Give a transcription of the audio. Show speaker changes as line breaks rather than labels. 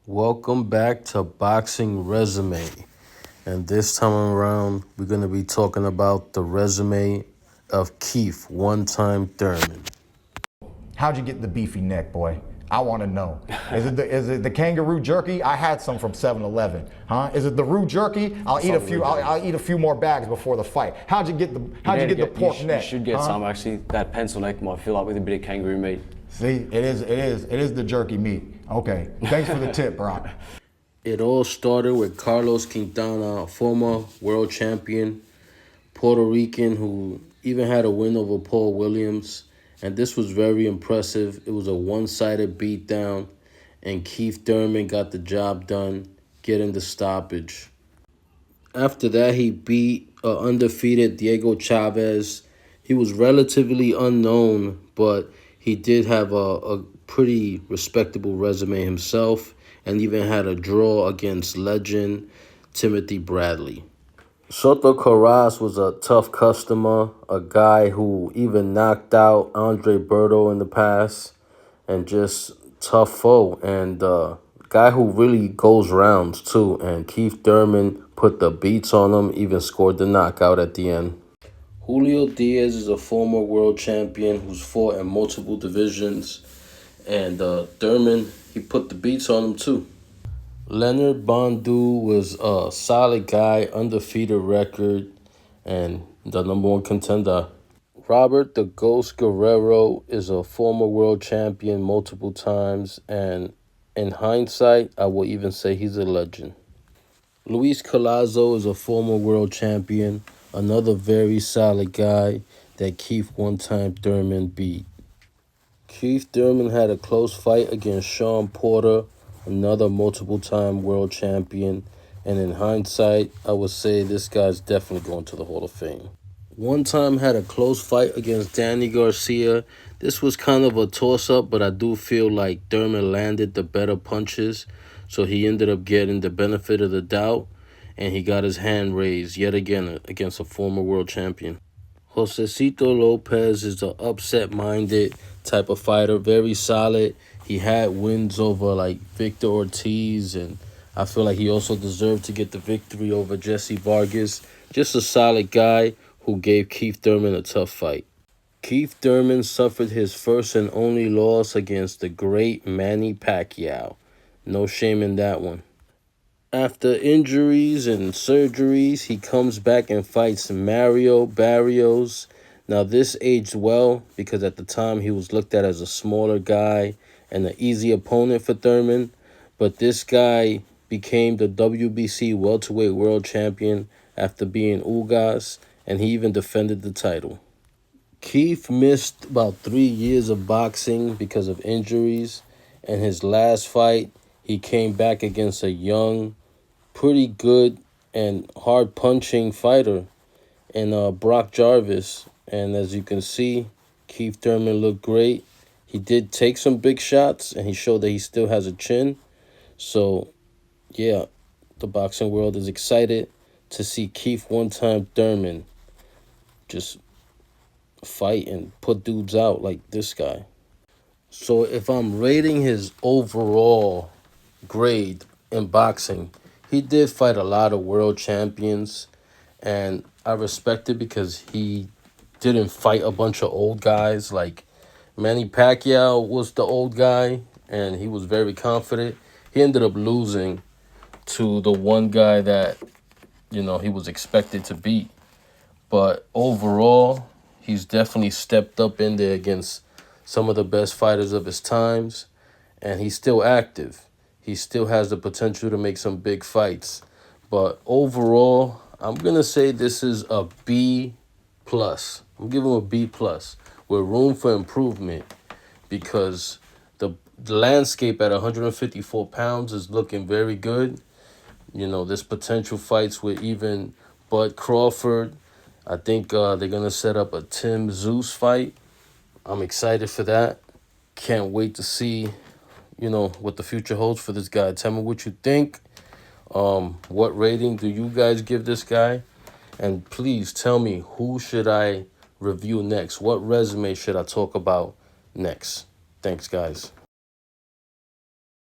Welcome back to Boxing Resume. And this time around, we're going to be talking about the resume of Keith one-time Thurman.
How'd you get the beefy neck, boy? I want to know. Is it the kangaroo jerky? I had some from 7-Eleven. Huh? Is it the roux jerky? I'll eat a few more bags before the fight. How'd you get the pork neck?
You should get some actually. That pencil neck might fill up with a bit of kangaroo meat.
See, it is the jerky meat. Okay. Thanks for the tip, Brock.
It all started with Carlos Quintana, a former world champion, Puerto Rican who even had a win over Paul Williams. And this was very impressive. It was a one-sided beatdown, and Keith Thurman got the job done, getting the stoppage. After that, he beat undefeated Diego Chavez. He was relatively unknown, but he did have a pretty respectable resume himself, and even had a draw against legend Timothy Bradley. Soto Carras was a tough customer, a guy who even knocked out Andre Berto in the past, and just tough foe, and guy who really goes rounds too. And Keith Thurman put the beats on him, even scored the knockout at the end. Julio Diaz is a former world champion who's fought in multiple divisions, and Thurman, he put the beats on him too. Leonard Bondu was a solid guy, undefeated record, and the #1 contender. Robert the Ghost Guerrero is a former world champion multiple times, and in hindsight, I will even say he's a legend. Luis Collazo is a former world champion, another very solid guy that Keith one-time Thurman beat. Keith Thurman had a close fight against Sean Porter, another multiple-time world champion, and in hindsight, I would say this guy's definitely going to the Hall of Fame. One time had a close fight against Danny Garcia. This was kind of a toss-up, but I do feel like Thurman landed the better punches, so he ended up getting the benefit of the doubt, and he got his hand raised yet again against a former world champion. Josecito Lopez is the upset-minded type of fighter, very solid. He had wins over like Victor Ortiz, and I feel like he also deserved to get the victory over Jesse Vargas. Just a solid guy who gave Keith Thurman a tough fight. Keith Thurman suffered his first and only loss against the great Manny Pacquiao. No shame in that one. After injuries and surgeries, he comes back and fights Mario Barrios. Now, this aged well because at the time he was looked at as a smaller guy and an easy opponent for Thurman. But this guy became the WBC welterweight world champion after being Ugas, and he even defended the title. Keith missed about 3 years of boxing because of injuries, and his last fight, he came back against a young, pretty good and hard-punching fighter in Brock Jarvis. And as you can see, Keith Thurman looked great. He did take some big shots, and he showed that he still has a chin. So, yeah, the boxing world is excited to see Keith one-time Thurman just fight and put dudes out like this guy. So if I'm rating his overall grade in boxing, he did fight a lot of world champions, and I respect it because he didn't fight a bunch of old guys. Like Manny Pacquiao was the old guy, and he was very confident. He ended up losing to the one guy that, he was expected to beat. But overall, he's definitely stepped up in there against some of the best fighters of his times, and he's still active. He still has the potential to make some big fights. But overall, I'm going to say this is a B+. I'm giving him a B+, with room for improvement, because the landscape at 154 pounds is looking very good. There's potential fights with even Bud Crawford. I think they're going to set up a Tim Zeus fight. I'm excited for that. Can't wait to see, what the future holds for this guy. Tell me what you think. What rating do you guys give this guy? And please tell me, who should I review next? What resume should I talk about next? Thanks, guys.